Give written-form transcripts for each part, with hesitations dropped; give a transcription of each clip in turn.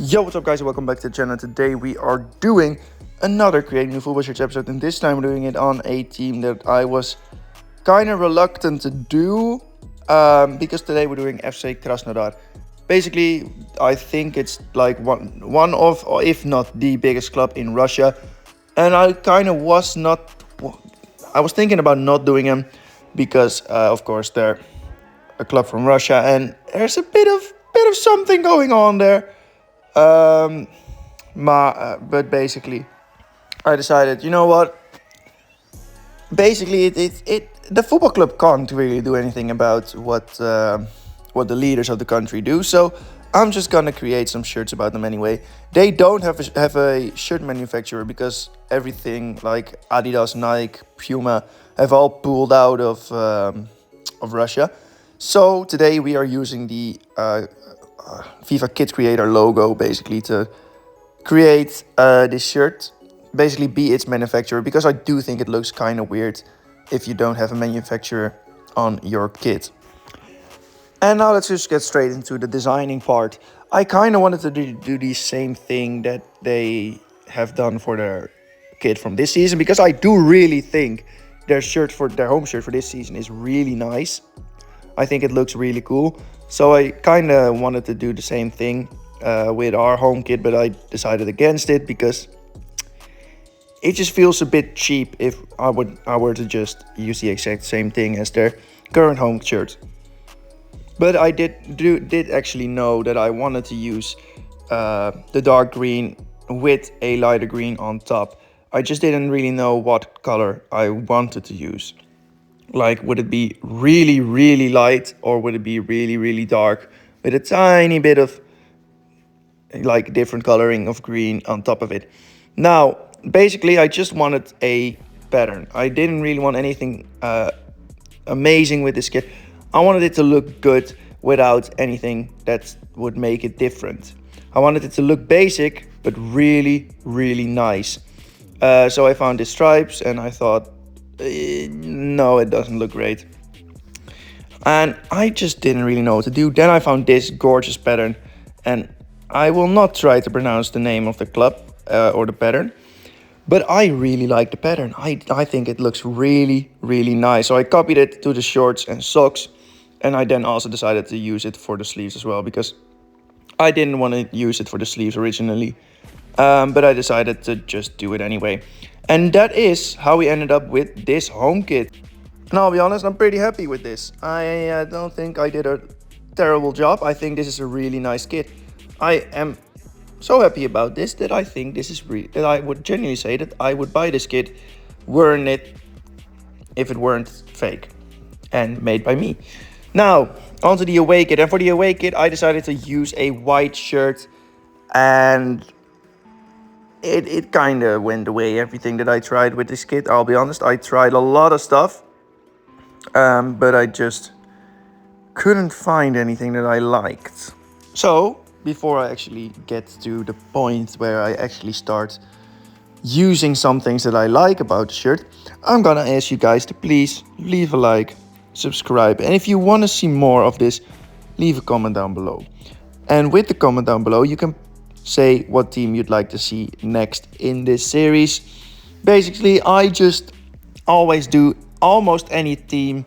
Yo, what's up guys, and welcome back to the channel. Today we are doing another Creating New Football Shirts episode, and this time we're doing it on a team that I was kind of reluctant to do, because today we're doing FC Krasnodar. Basically, I think it's like one of, or if not the biggest club in Russia, and I kind of was not, I was thinking about not doing them, because of course they're a club from Russia, and there's a bit of something going on there. But basically, I decided, you know what? Basically, the football club can't really do anything about what the leaders of the country do. So I'm just gonna create some shirts about them anyway. They don't have a shirt manufacturer because everything like Adidas, Nike, Puma have all pulled out of Russia. So today we are using the FIFA Kit Creator logo basically to create this shirt, basically be its manufacturer, because I do think it looks kind of weird if you don't have a manufacturer on your kit. And now let's just get straight into the designing part. I kind of wanted to do the same thing that they have done for their kit from this season, because I do really think their home shirt for this season is really nice. I think it looks really cool. So I kind of wanted to do the same thing with our home kit, but I decided against it because it just feels a bit cheap if I were to just use the exact same thing as their current home shirt. But I did actually know that I wanted to use the dark green with a lighter green on top. I just didn't really know what color I wanted to use. Like, would it be really, really light, or would it be really, really dark with a tiny bit of like different coloring of green on top of it? Now, basically, I just wanted a pattern. I didn't really want anything amazing with this kit. I wanted it to look good without anything that would make it different. I wanted it to look basic, but really, really nice. So I found the stripes and I thought, no, it doesn't look great. And I just didn't really know what to do. Then I found this gorgeous pattern, and I will not try to pronounce the name of the club or the pattern, but I really like the pattern. I think it looks really, really nice. So I copied it to the shorts and socks, and I then also decided to use it for the sleeves as well, because I didn't want to use it for the sleeves originally, but I decided to just do it anyway. And that is how we ended up with this home kit. And I'll be honest, I'm pretty happy with this. I don't think I did a terrible job. I think this is a really nice kit. I am so happy about this that I think this is that I would genuinely say that I would buy this kit wearing it if it weren't fake and made by me. Now, onto the away kit. And for the away kit, I decided to use a white shirt, and it kind of went away, everything that I tried with this kit. I'll be honest, I tried a lot of stuff, but I just couldn't find anything that I liked. So, before I actually get to the point where I actually start using some things that I like about the shirt, I'm gonna ask you guys to please leave a like, subscribe, and if you want to see more of this, leave a comment down below. And with the comment down below, you can say what team you'd like to see next in this series. Basically, I just always do almost any team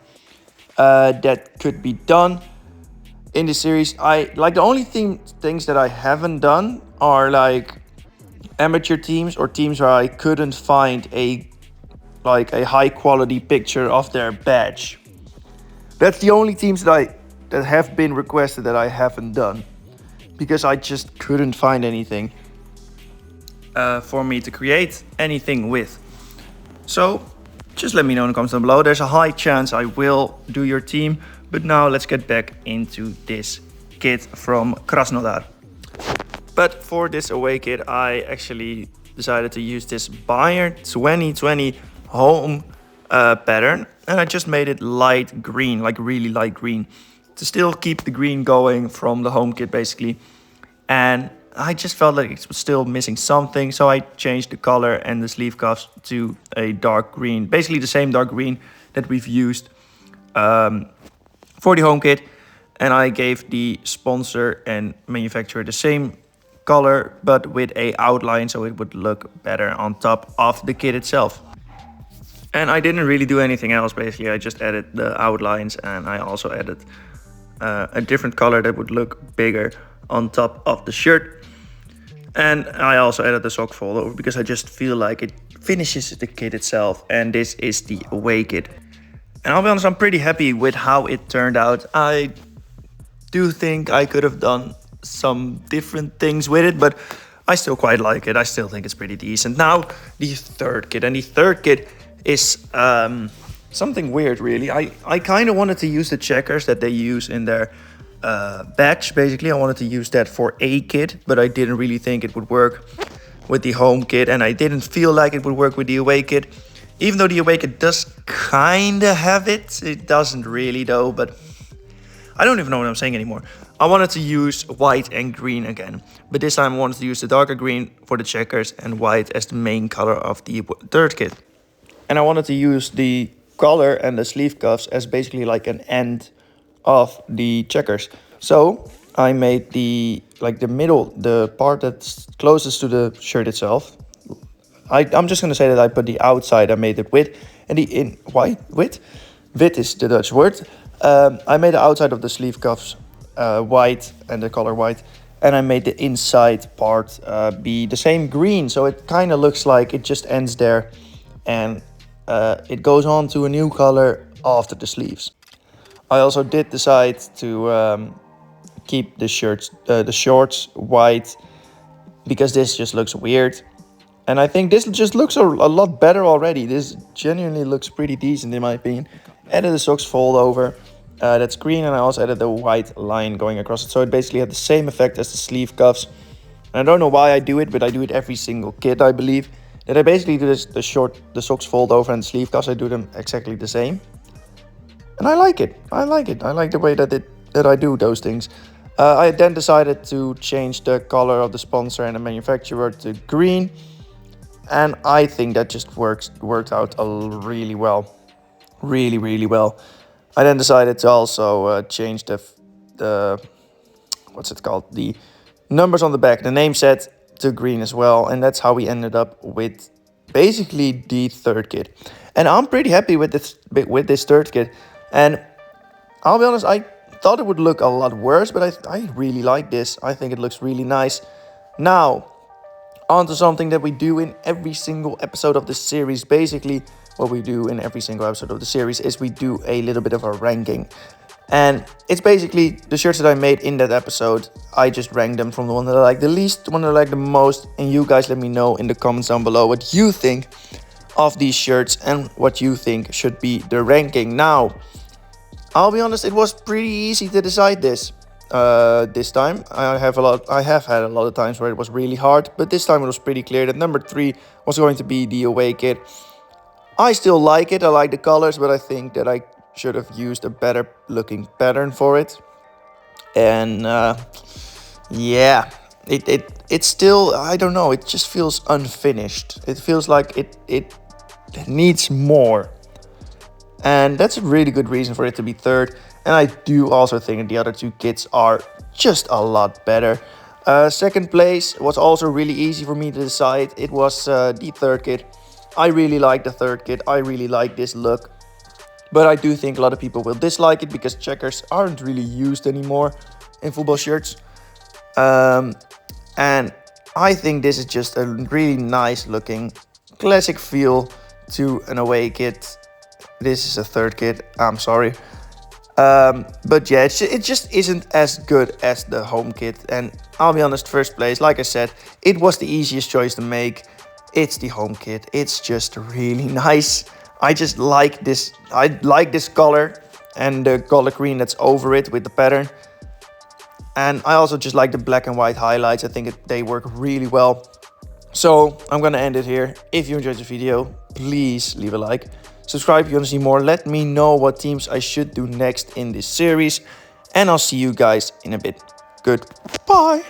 that could be done in this series. I like the only things that I haven't done are like amateur teams or teams where I couldn't find a high quality picture of their badge. That's the only teams that have been requested that I haven't done, because I just couldn't find anything for me to create anything with. So just let me know in the comments down below. There's a high chance I will do your team. But now let's get back into this kit from Krasnodar. But for this away kit, I actually decided to use this Bayern 2020 home pattern. And I just made it light green, like really light green, to still keep the green going from the home kit basically. And I just felt like it was still missing something, so I changed the color and the sleeve cuffs to a dark green, basically the same dark green that we've used for the home kit. And I gave the sponsor and manufacturer the same color, but with a outline, so it would look better on top of the kit itself. And I didn't really do anything else, basically. I just added the outlines, and I also added a different color that would look bigger on top of the shirt. And I also added the sock fold over because I just feel like it finishes the kit itself. And this is the away kit. And I'll be honest, I'm pretty happy with how it turned out. I do think I could have done some different things with it, but I still quite like it. I still think it's pretty decent. Now, the third kit. And the third kit is something weird, really. I kind of wanted to use the checkers that they use in their badge. Basically, I wanted to use that for a kit, but I didn't really think it would work with the home kit, and I didn't feel like it would work with the away kit. Even though the away kit does kind of have it, it doesn't really though, but I don't even know what I'm saying anymore. I wanted to use white and green again, but this time I wanted to use the darker green for the checkers and white as the main color of the third kit. And I wanted to use the collar and the sleeve cuffs as basically like an end of the checkers. So I made the middle, the part that's closest to the shirt itself. I'm just gonna say that I put the outside, I made it width, and the width is the Dutch word. I made the outside of the sleeve cuffs white and the color white, and I made the inside part be the same green, so it kind of looks like it just ends there, and it goes on to a new color after the sleeves. I also did decide to keep the shorts white because this just looks weird. And I think this just looks a lot better already. This genuinely looks pretty decent in my opinion. Added the socks fold over. That's green, and I also added the white line going across it. So it basically had the same effect as the sleeve cuffs. And I don't know why I do it, but I do it every single kit, I believe. That I basically do this, the socks fold over and the sleeve cuffs, I do them exactly the same. And I like it. I like the way that I do those things. I then decided to change the color of the sponsor and the manufacturer to green. And I think that just worked out really well. Really well. I then decided to also change the what's it called? The numbers on the back, the name set to green as well. And that's how we ended up with basically the third kit. And I'm pretty happy with this third kit. And I'll be honest, I thought it would look a lot worse, but I really like this. I think it looks really nice. Now, on to something that we do in every single episode of the series. Basically, what we do in every single episode of the series is we do a little bit of a ranking. And it's basically the shirts that I made in that episode. I just ranked them from the one that I like the least to the one that I like the most. And you guys let me know in the comments down below what you think of these shirts and what you think should be the ranking. Now, I'll be honest, it was pretty easy to decide this. This time I have had a lot of times where it was really hard, but this time it was pretty clear that number 3 was going to be the away kit. I still like it, I like the colors, but I think that I should have used a better looking pattern for it. And yeah, it's still, I don't know, it just feels unfinished. It feels like it needs more. And that's a really good reason for it to be third. And I do also think that the other two kits are just a lot better. Second place was also really easy for me to decide. It was the third kit. I really like the third kit. I really like this look. But I do think a lot of people will dislike it because checkers aren't really used anymore in football shirts. And I think this is just a really nice looking classic feel to an away kit. This is a third kit, I'm sorry. But yeah, it just isn't as good as the home kit. And I'll be honest, first place, like I said, it was the easiest choice to make. It's the home kit. It's just really nice. I just like this. I like this color and the color green that's over it with the pattern. And I also just like the black and white highlights. I think they work really well. So I'm gonna end it here. If you enjoyed the video, please leave a like. Subscribe if you want to see more. Let me know what teams I should do next in this series. And I'll see you guys in a bit. Goodbye.